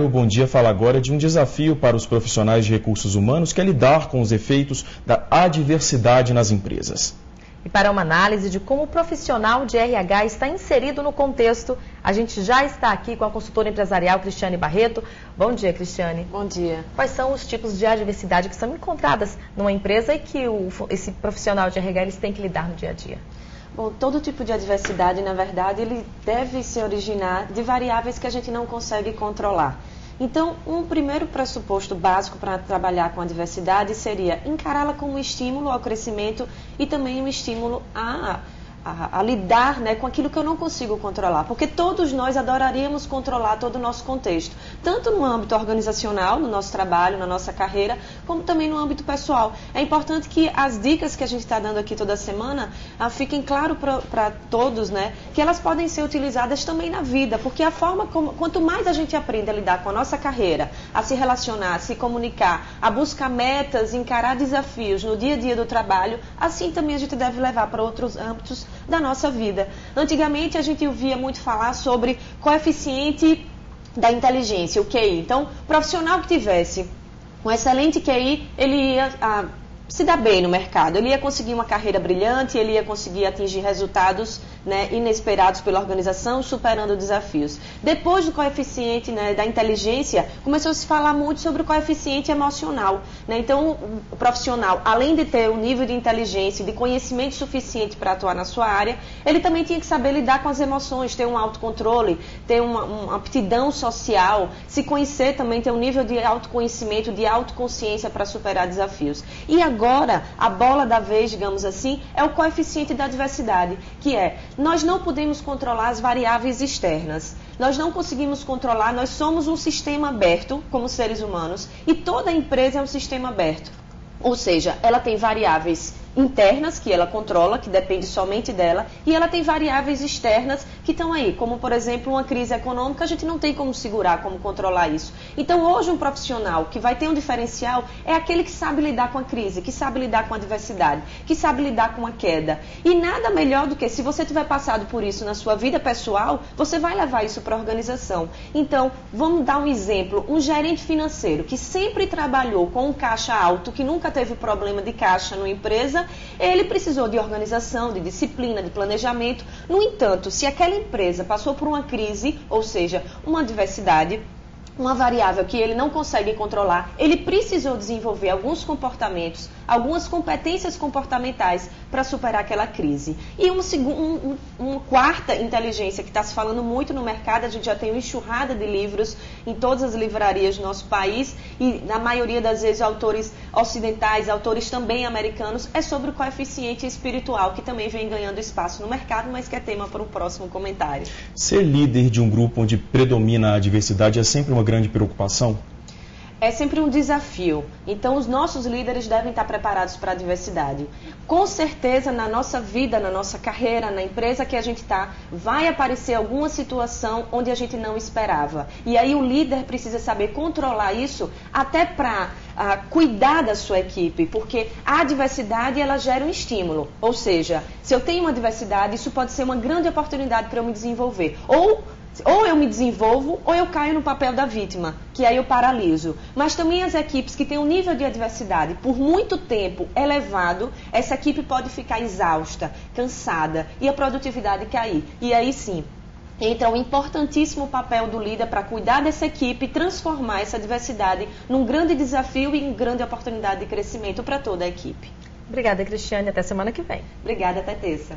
O Bom Dia fala agora de um desafio para os profissionais de recursos humanos, que é lidar com os efeitos da adversidade nas empresas. E para uma análise de como o profissional de RH está inserido no contexto, a gente já está aqui com a consultora empresarial Cristiane Barreto. Bom dia, Cristiane. Bom dia. Quais são os tipos de adversidade que são encontradas numa empresa e que esse profissional de RH eles têm que lidar no dia a dia? Bom, todo tipo de adversidade, na verdade, ele deve se originar de variáveis que a gente não consegue controlar. Então, um primeiro pressuposto básico para trabalhar com a diversidade seria encará-la como um estímulo ao crescimento e também um estímulo a lidar, né, com aquilo que eu não consigo controlar. Porque todos nós adoraríamos controlar todo o nosso contexto, tanto no âmbito organizacional, no nosso trabalho, na nossa carreira, como também no âmbito pessoal. É importante que as dicas que a gente está dando aqui toda semana fiquem claro para todos, né, que elas podem ser utilizadas também na vida, porque a forma quanto mais a gente aprende a lidar com a nossa carreira, a se relacionar, a se comunicar, a buscar metas, encarar desafios no dia a dia do trabalho, assim também a gente deve levar para outros âmbitos da nossa vida. Antigamente a gente ouvia muito falar sobre coeficiente da inteligência, o QI. Então, profissional que tivesse um excelente QI, ele ia se dar bem no mercado, ele ia conseguir uma carreira brilhante, ele ia conseguir atingir resultados, né, inesperados pela organização, superando desafios. Depois do coeficiente, né, da inteligência, começou a se falar muito sobre o coeficiente emocional, né? Então, o profissional, além de ter um nível de inteligência e de conhecimento suficiente para atuar na sua área, ele também tinha que saber lidar com as emoções, ter um autocontrole, ter uma aptidão social, se conhecer também, ter um nível de autoconhecimento, de autoconsciência para superar desafios. E agora, a bola da vez, digamos assim, é o coeficiente da diversidade, que é, nós não podemos controlar as variáveis externas. Nós não conseguimos controlar, nós somos um sistema aberto, como seres humanos, e toda empresa é um sistema aberto. Ou seja, ela tem variáveis internas que ela controla, que depende somente dela, e ela tem variáveis externas que estão aí, como por exemplo uma crise econômica, a gente não tem como segurar, como controlar isso. Então hoje um profissional que vai ter um diferencial é aquele que sabe lidar com a crise, que sabe lidar com a adversidade, que sabe lidar com a queda. E nada melhor do que, se você tiver passado por isso na sua vida pessoal, você vai levar isso para a organização. Então, vamos dar um exemplo, um gerente financeiro que sempre trabalhou com um caixa alto, que nunca teve problema de caixa numa empresa, ele precisou de organização, de disciplina, de planejamento. No entanto, se aquela empresa passou por uma crise, ou seja, uma adversidade, uma variável que ele não consegue controlar, ele precisou desenvolver alguns comportamentos, algumas competências comportamentais para superar aquela crise. E uma quarta inteligência que está se falando muito no mercado, a gente já tem uma enxurrada de livros em todas as livrarias do nosso país, e na maioria das vezes autores ocidentais, autores também americanos, é sobre o coeficiente espiritual, que também vem ganhando espaço no mercado, mas que é tema para um próximo comentário. Ser líder de um grupo onde predomina a diversidade é sempre uma grande preocupação? É sempre um desafio. Então, os nossos líderes devem estar preparados para a diversidade. Com certeza, na nossa vida, na nossa carreira, na empresa que a gente está, vai aparecer alguma situação onde a gente não esperava. E aí o líder precisa saber controlar isso até para cuidar da sua equipe, porque a diversidade ela gera um estímulo. Ou seja, se eu tenho uma diversidade, isso pode ser uma grande oportunidade para eu me desenvolver. Ou eu me desenvolvo, ou eu caio no papel da vítima, que aí eu paraliso. Mas também as equipes que têm um nível de adversidade por muito tempo elevado, essa equipe pode ficar exausta, cansada e a produtividade cair. E aí sim, entra um importantíssimo papel do líder para cuidar dessa equipe e transformar essa diversidade num grande desafio e em grande oportunidade de crescimento para toda a equipe. Obrigada, Cristiane. Até semana que vem. Obrigada, até terça.